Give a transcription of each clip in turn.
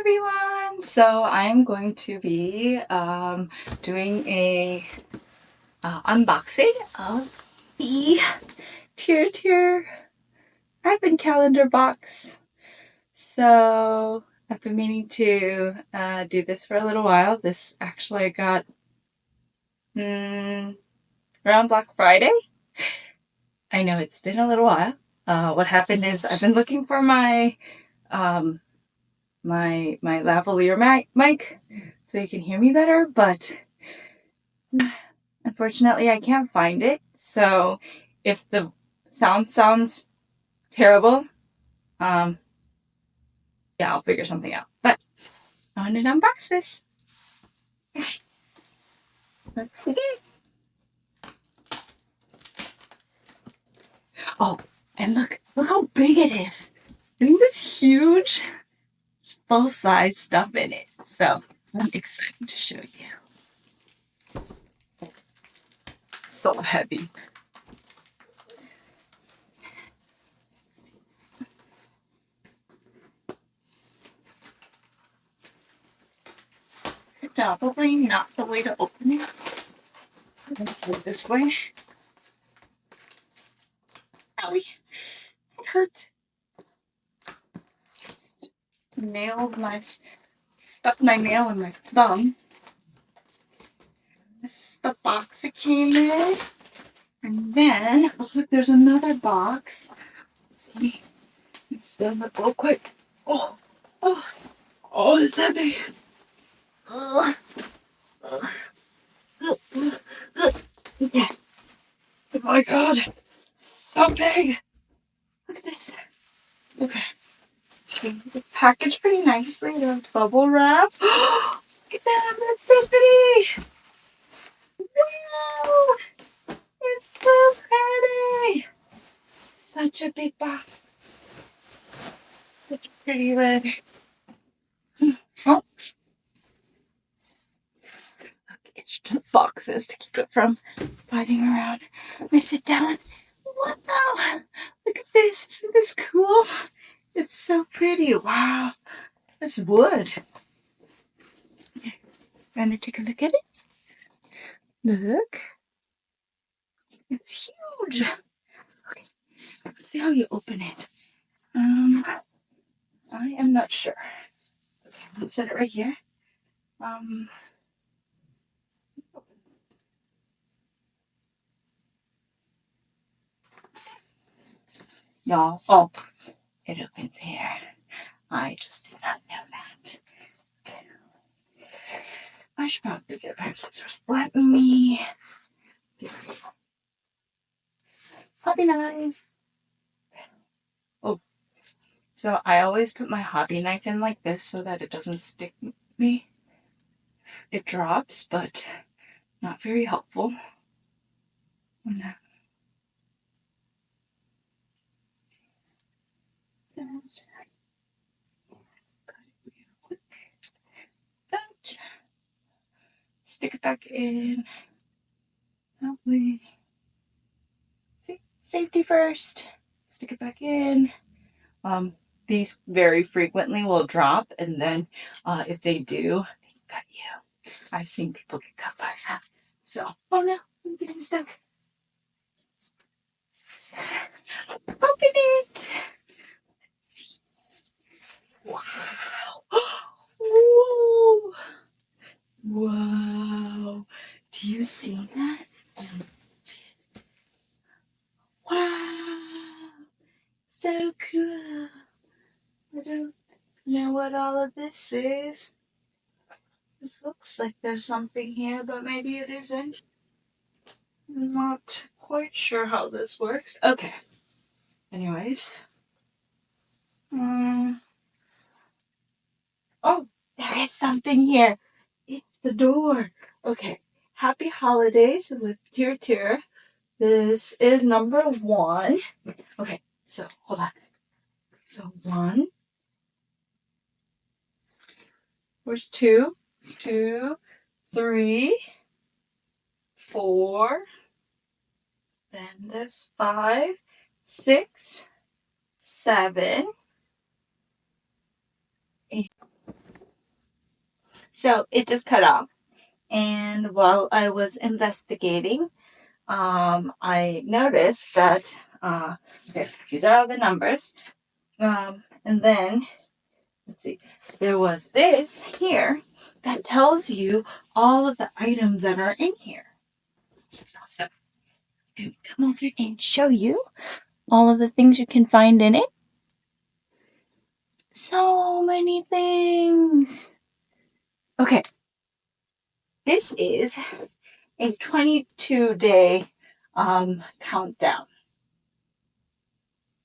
everyone! So I'm going to be doing a unboxing of the TirTir advent calendar box. So I've been meaning to do this for a little while. This actually I got around Black Friday. I know it's been a little while. What happened is I've been looking for my my lavalier mic so you can hear me better, but unfortunately I can't find it. So if the sound sounds terrible, yeah, I'll figure something out. But I wanted to unbox this. Let's begin. Oh, and look how big it is. Isn't this huge? Full size stuff in it. So I'm excited to show you. So heavy. Probably not the way to open it. I'm gonna put it this way. Owie. It hurt. Just stuck my nail in my thumb. This is the box it came in. And then, oh look, there's another box. Let's see. Let's stand up real quick. Oh, it's heavy. Okay. Oh my god. So big. Look at this. Okay. It's packaged pretty nicely. There's bubble wrap. Look at that. That's so pretty. Wow. It's so pretty. Such a big box. Such a pretty lid. Oh. Look, it's just boxes to keep it from fighting around. Let me sit down. Wow. Look at this. Isn't this cool? It's so pretty. Wow. It's wood. Let me take a look at it. Look. It's huge. Okay. Let's see how you open it. I am not sure. Okay, let's set it right here. Y'all, oh, it opens here. I just did not know that. Okay. I should probably get a pair of scissors. Let me get this hobby knife. Oh, so I always put my hobby knife in like this so that it doesn't stick me. It drops, but not very helpful. No. Stick it back in. That way. See, safety first. Stick it back in. These very frequently will drop, and then if they do, they can cut you. I've seen people get cut by that. So, oh no, I'm getting stuck. Open it. Wow. Whoa. Wow. Do you see that? Wow. So cool. I don't know what all of this is. It looks like there's something here, but maybe it isn't. I'm not quite sure how this works. Okay. Anyways. Oh, there is something here. It's the door. Okay. Happy holidays with TirTir. This is number 1. Okay, so hold on. So 1. Where's 2? 2, 3, 4. Then there's 5, 6, 7, 8. So it just cut off. And while I was investigating, I noticed that, okay, these are all the numbers. And then, let's see, there was this here that tells you all of the items that are in here. So, I will come over and show you all of the things you can find in it. So many things. Okay, this is a 22-day countdown.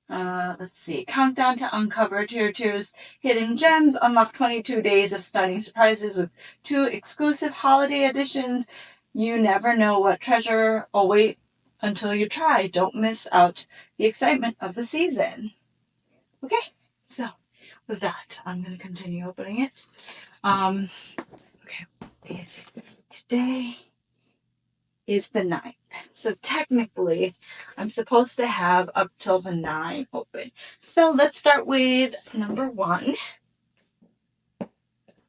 Let's see. Countdown to uncover TirTir's hidden gems. Unlock 22 days of stunning surprises with 2 exclusive holiday editions. You never know what treasure await until you try. Don't miss out the excitement of the season. Okay, so with that, I'm going to continue opening it. Okay, today is the 9th. So technically, I'm supposed to have up till the 9 open. So let's start with number 1.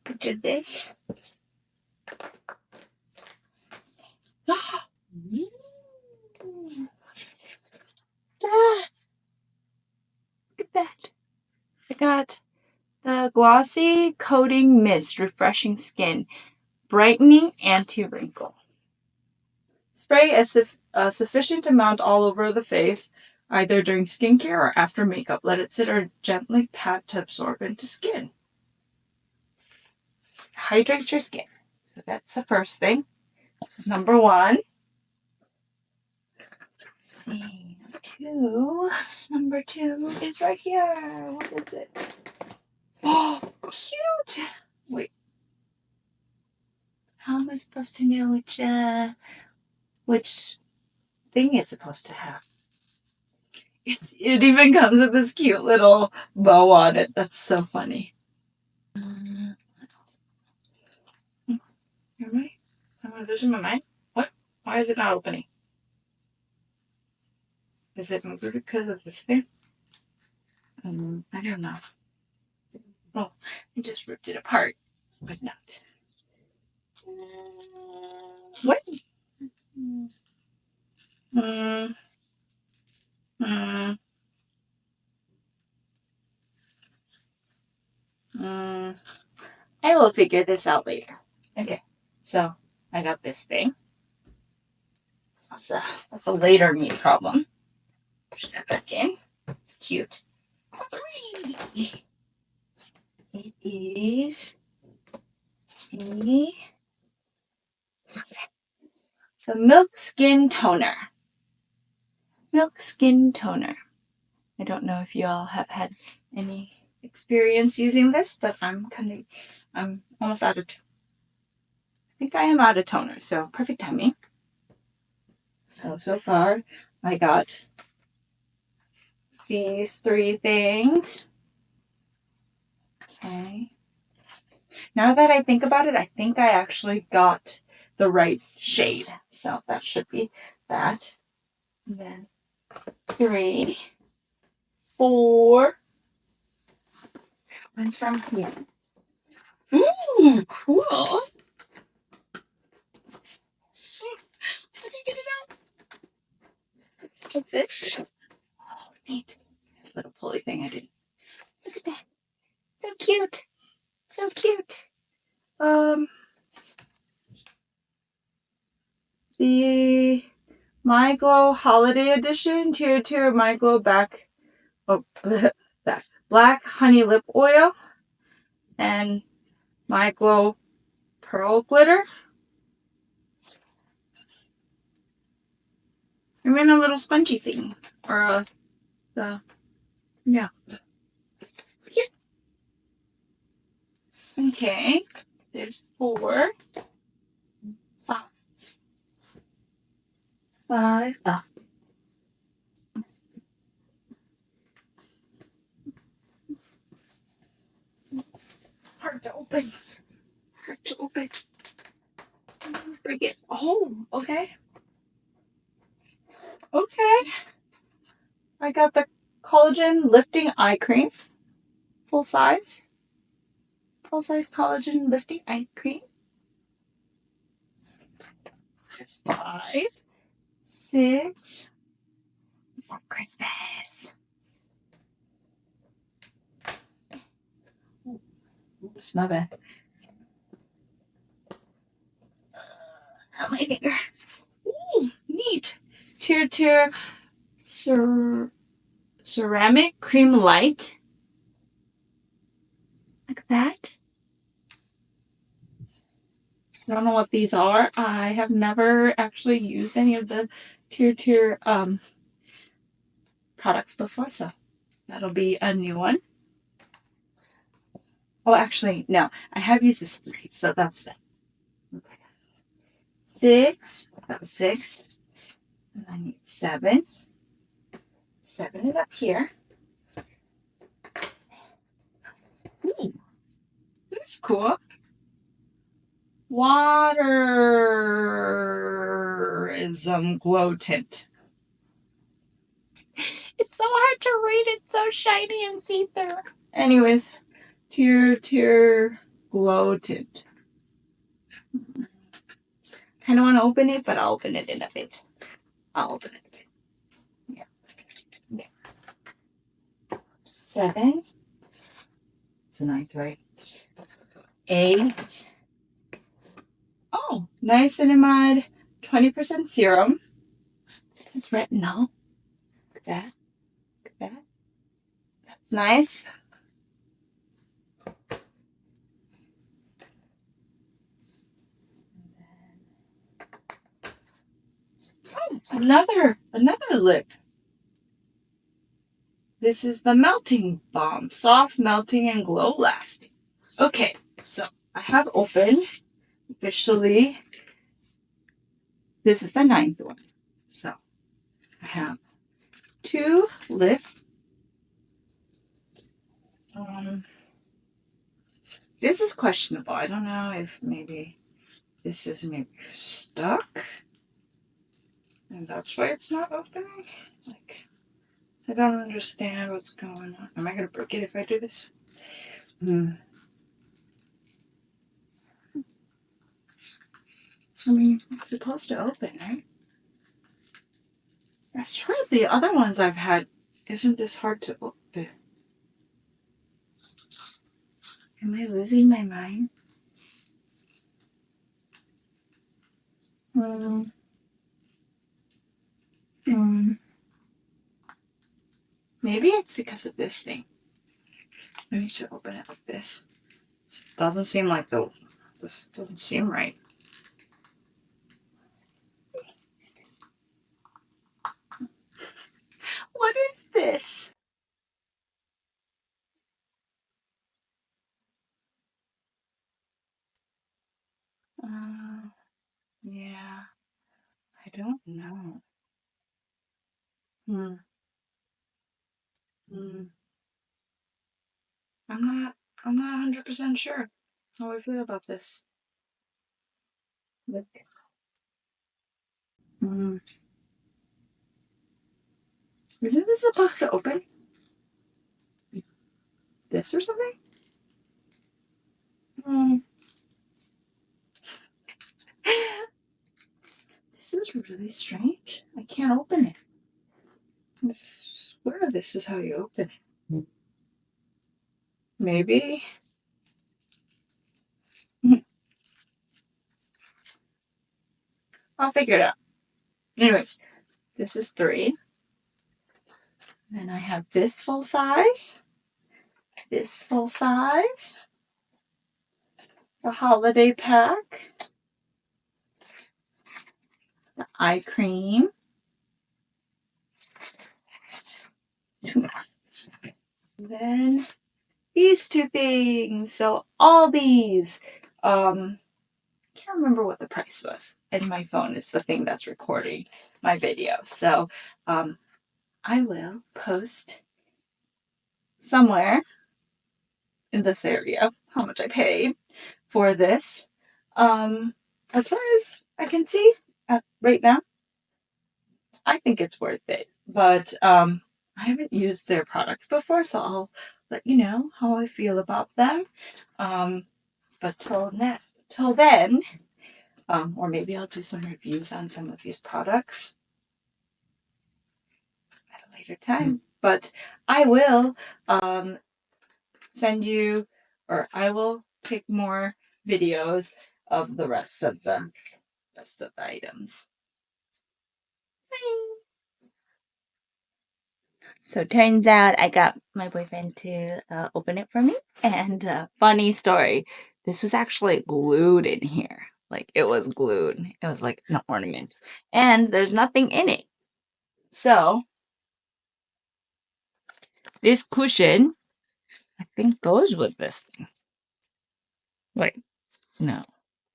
Which is this. Ah, look at that. I got the Glossy Coating Mist Refreshing Skin Brightening Anti-Wrinkle. Spray a sufficient amount all over the face, either during skincare or after makeup. Let it sit or gently pat to absorb into skin. Hydrate your skin. So that's the first thing. This is number 1. Let's see. Number two is right here. What is it? Oh, cute! Wait. How am I supposed to know which thing it's supposed to have? It even comes with this cute little bow on it. That's so funny. Am I losing my mind? What? Why is it not opening? Is it maybe because of this thing? I don't know. Oh, I just ripped it apart, but not. What? Mm, mm, mm. I will figure this out later. Okay, so I got this thing. That's a later me problem. Push that back in. It's cute. 3. It is the Milk Skin Toner. Milk Skin Toner. I don't know if you all have had any experience using this, but I'm almost out of. I think I am out of toner, so perfect timing. So far, I got these 3 things. Okay. Now that I think about it, I think I actually got the right shade. So that should be that. And then 3, 4. One's from here. Ooh, cool. How did you get it out? Like this. Oh, neat. Little pulley thing I did. Look at that. So cute. So cute. The My Glow Holiday Edition, TirTir My Glow Back, Black Honey Lip Oil, and My Glow Pearl Glitter. I'm in a little spongy thing, or yeah. It's cute. Okay, there's 4. 5. Oh. Hard to open. Hard to open. Break it. Oh, okay. Okay. I got the Collagen Lifting Eye Cream. Full size. full-size collagen lifting eye cream. There's 5, 6. It's not Christmas. Oops, my bad. Oh, my finger. Ooh, neat. TirTir ceramic cream light. Like that. I don't know what these are. I have never actually used any of the TirTir products before, so that'll be a new one. Oh, actually, no. I have used this 3, so that's that. Okay. 6. That was 6. And I need 7. 7 is up here. Ooh, this is cool. Waterism glow tint. It's so hard to read. It's so shiny and see-through. Anyways, TirTir glow tint. Kind of want to open it, but I'll open it in a bit. Yeah. 7. It's a 9th, right? 8. Oh, niacinamide, 20% serum. This is retinol. Look at that. Look at that. That's nice. Oh, another lip. This is the Melting Balm. Soft, melting, and glow lasting. Okay, so I have opened officially. This is the 9th one. So I have 2 lip. This is questionable. I don't know if maybe this is stuck. And that's why it's not opening. Like, I don't understand what's going on. Am I going to break it if I do this? I mean, it's supposed to open, right? I swear the other ones I've had isn't this hard to open. Am I losing my mind? Maybe it's because of this thing. I need to open it like this. This doesn't seem like this doesn't seem right. What is this? Yeah, I don't know. Hmm. I'm not 100% sure how I feel about this. Look. Isn't this supposed to open? This or something? This is really strange. I can't open it. I swear this is how you open it. Maybe. I'll figure it out. Anyways, this is 3. Then I have this full size. This full size. The holiday pack. The eye cream. Then these 2 things. So all these. Can't remember what the price was. And my phone is the thing that's recording my video. So I will post somewhere in this area how much I paid for this. As far as I can see right now, I think it's worth it. But I haven't used their products before, so I'll let you know how I feel about them. But till then, or maybe I'll do some reviews on some of these products at a later time. But I will send you, or I will take more videos of the rest of the items. So turns out I got my boyfriend to open it for me. And funny story, this was actually glued in here. Like it was glued. It was like an ornament. And there's nothing in it. So this cushion, I think, goes with this thing. Wait, no.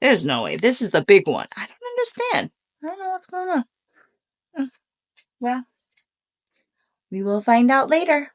There's no way. This is the big one. I don't understand. I don't know what's going on. Well, we will find out later.